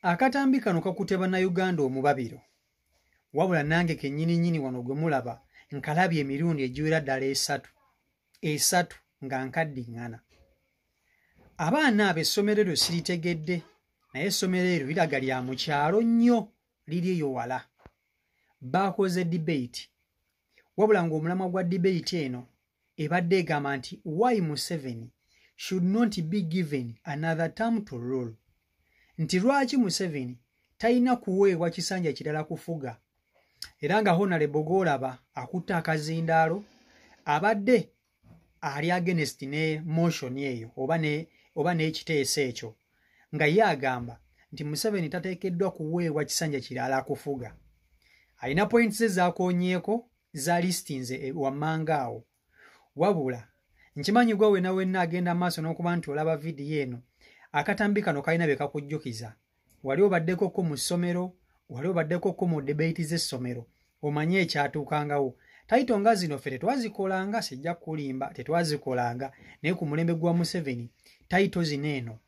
Akatambi kano kakutte bannayuganda omubabiro. Wabula nange kennyini wano gwe mulaba nkalabye emirundi egiwera ddala esatu nga nkaddiŋŋana. Abaana ab'essomero eryo siritegedde, naye essomero eryo liraga lya mu kyalo nnyo, liri eyo wala. Baakoze debate. Wabula ng'omulamwa gwa debate eno ebadde egamba nti why Museveni should not be given another term to rule. Nti lwaki Museveni talina kuweebwa kisanja kirala kufuga. Era nga Honorable Golaba akutte akazindaalo abadde ali against ne motion eyo oba n'ekiteeso ekyo nga ye agamba nti Museveni tateekeddwa kuweebwa kisanja kirala kufuga. Alina points ze zaakoonyeeko za listinze wammanga awo. Wabula nkimanyi gwe wenna agenda maaso n'okuba nti olaba vidiyo eno akatambi kano kalina bye kakujjukiza. Wali obaddeko ko mu ssomero, wali obaddeko ko mu debate z'essomero, omanye ekyatuukangawo. Taito nga zino ffe tetwazikolanga, sijja kulimba, tetwazikolanga, naye ku mulembe gwa Museveni taito zino eno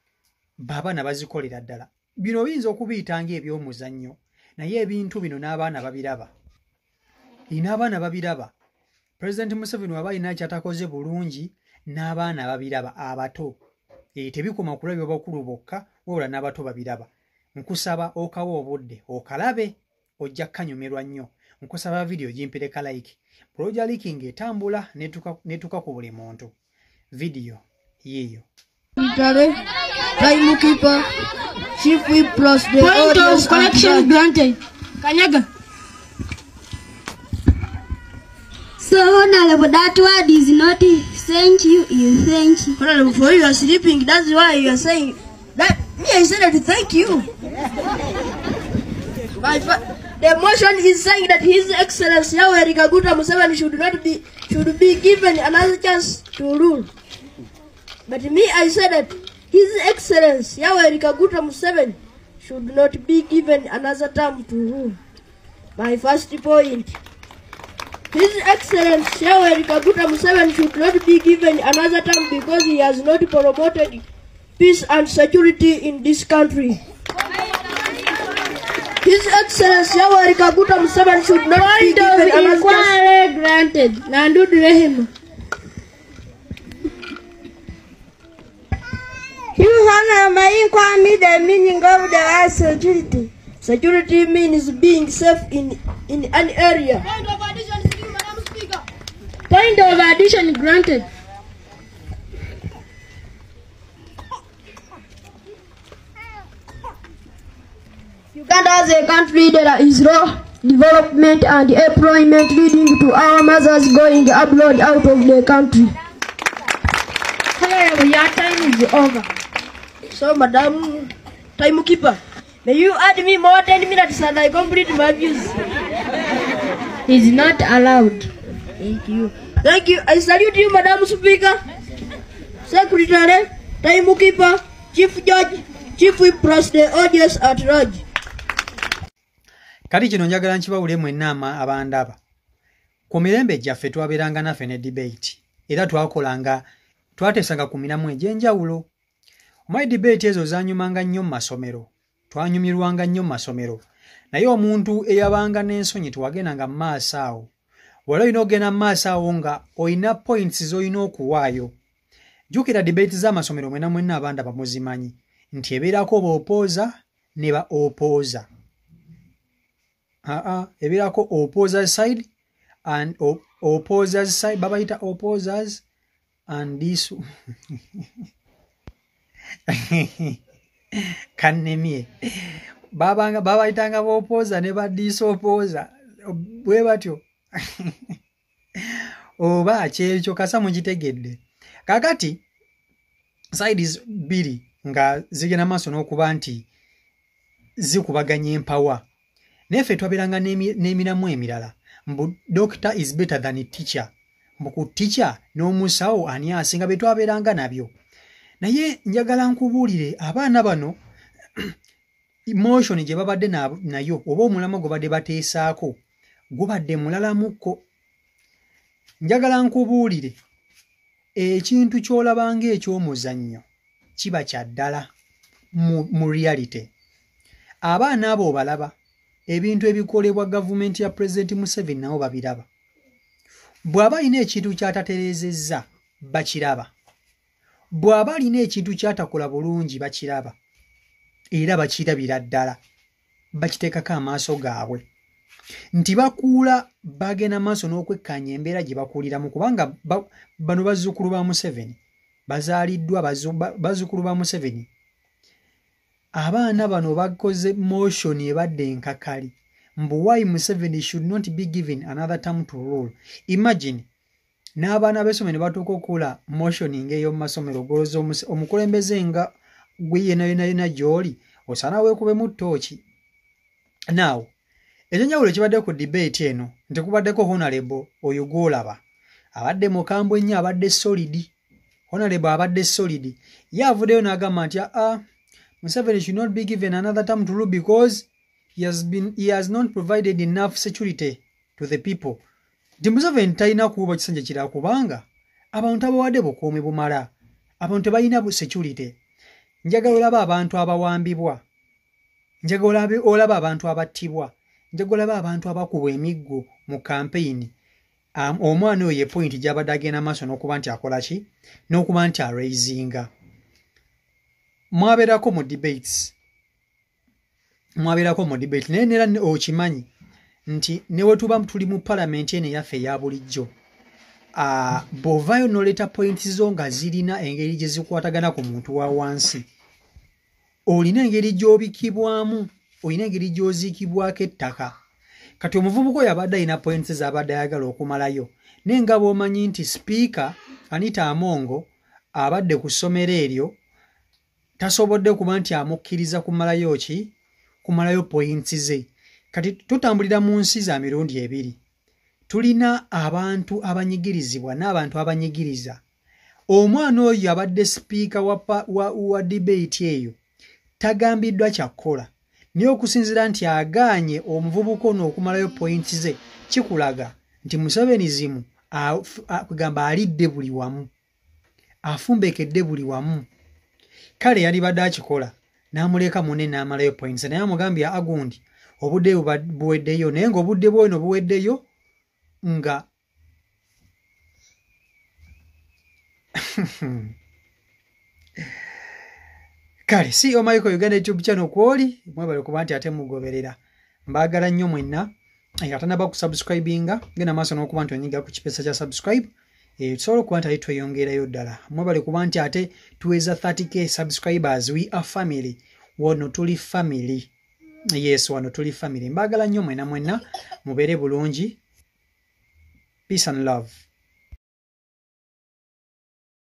baabana bazikolera ddala. Bino oyinza okubiyitanga eby'omuzannyo, naye ebintu bino n'abaana babiraba. Abaana babiraba. President Museveni waba alina kyatakoze bulungi n'abaana babiraba abato. Tebikoma kulabya bakulu bokka, wabula n'abato babiraba. Nkusaba okawa obudde okalabe ojja kanyumirwa nnyo. Nkusaba video gimpereka like. Proja liking etambula netuka ku buli muntu. Video yiyo. Time keeper, chief whip plus the point of collection granted. Kanyaga. So Honorable, that word is not thank you, thank you. Honorable, for you are sleeping, that's why you are saying that. Me, I said that thank you. The motion is saying that His Excellency Yoweri Kaguta Museveni should be given another chance to rule. But me, I said that His Excellency Yoweri Kaguta Museveni should not be given another term to rule. My first point. His Excellency Yoweri Kaguta Museveni should not be given another term because he has not promoted peace and security in this country. His Excellency Yoweri Kaguta Museveni should not be given another term granted. Nandu Rehim. You honor my inquiry the meaning of the word security. Security means being safe in an area. Point of addition granted. Uganda as a country, there is low development and employment leading to our mothers going abroad out of the country. However, your time is over. So, Madam Timekeeper, may you add me more 10 minutes and I complete my views. Is not allowed. Thank you. Thank you. I salute you, Madam Speaker, Secretary, Timekeeper, Chief Judge, Chief Whip plus the audience at large. Kati kino njagala nkibawule mwenna abandaba. Ku mirembe gyaffe twabeeranga naffe ne debate. Era twatesanga ku miramu egy'enjawulo. Omanyi debate ezo zaanyumanga nnyo mu masomero. Twanyumirwanga nnyo mu masomero. Naye omuntu eyabanga n'ensonyi tewagendanga mu maaso awo. Wala olina ogenda mu maaso awo nga olina points z'olina okuwaayo. Jjukira debate z'amasomero mwenna abandaba muzimanyi nti ebeerako b'opooza ne ba opooza. Ebeerako opposers side and opposers side, babayita opposers and this kannemye babayitanga b'opposer ne ba disopposer bwe batyo oba kyekyo kasa mukitegedde. Kakati sides bbiri nga zigenda maaso n'okuba nti zikubaganya empawa. Nefe twaberanga n'emiramu emirala. Mbu doctor is better than a teacher. Mbu ku teacher n'omusawo ani asinga be twaberanga nabyo. Naye njagala nkubuulire abaana bano emotion gye babadde nayo oba omulamwa gwe badde bateesaako gubadde mulalamukko. Njagala nkubuulire ekintu ky'olabanga eky'omuzannyo kiba kya ddala mu reality. abaana abo balaba ebintu ebikolebwa gavumenti ya President Museveni nabo babiraba bw'aba alina ekintu kyatatereezezza bakiraba bw'aba alina ekintu kyatakola bulungi bakiraba era bakirabira ddala bakiteekako amaaso gaabwe nti bakuula bagenda maaso n'okwekkaanya embeera gye bakuuliramu kubanga bano bazzukulu ba Museveni bazaaliddwa bazzukulu ba Museveni abaana bano bakoze motion ebadde enkakali mbu why Museveni should not be given another term to rule. Imagine n'abaana b'essomero ne batuuka okukola motioning ey'omu masomero goloza omukulembeze nga gwe yena gy'oli osaana weekubemu ttooki. Now ekyenjawulo kibadde ku debate eno nti kubaddeko honorable oyo gw'olaba abadde mukambwe nnyo abadde solidi honorable abadde solidi ye avuddeyo n'agamba nti Museveni should not be given another term to rule because he has not provided enough security to the people. Nti Museveni talina kuba kisanja kirala kubanga abantu abawadde bukuumi bumala abantu tebalina security. Njagala olaba abantu abawambibwa njagala olaba abantu abattibwa njagala olaba abantu abakubwa emiggo mu campaign. Omwana oyo ye point gy'abadde agenda maaso n'okuba nti akola ki n'okuba nti araisinga. Mwabeerako mu debates naye nera okimanyi nti ne we tuba tuli mu palamenti eno eyaffe eya bulijjo bw'ovaayo n'oleeta points zo nga zirina engeri gye zikwatagana ku muntu wa wansi olina engeri gy'obikibwamu olina engeri gy'oziikibwako ettaka. Kati omuvubuka oyo abadde alina points z'abadde ayagala okumalayo naye nga bw'omanyi nti sipiika Anita Amongo abadde ku ssomero eryo tasobodde kuba nti amukkiriza kumalayo points ze. Kati tutambulira mu nsi za mirundi ebiri. Tulina abantu abanyigirizibwa n'abantu abanyigiriza. Omwana oyo abadde sipiika wa debate eyo tagambiddwa kyakkola naye okusinziira nti agaanye omuvubuka ono okumalayo points ze kikulaga nti Musevenizimu kugamba alidde buli wamu afumbekedde buli wamu. Kale yalibadde akikola n'amuleka munne n'amalayo points naye amugambye agundi obudde buweddeyo naye ng'obudde bweno buweddeyo nga kale si Michael Uganda YouTube channel kwoli mwebale kuba nti ate mugoberera mbaagala nnyo mwenna atanaba kusubscribinga genda maaso n'okuba nti onyiga ku kipesa kya subscribe tusobola okuba nti tweyongerayo ddala mwebale kuba nti ate tuweza 30k subscribers. We are family. Wano tuli family. Yes, wano tuli family. Mbaagala nnyo mwenna mubeere bulungi. Peace and love.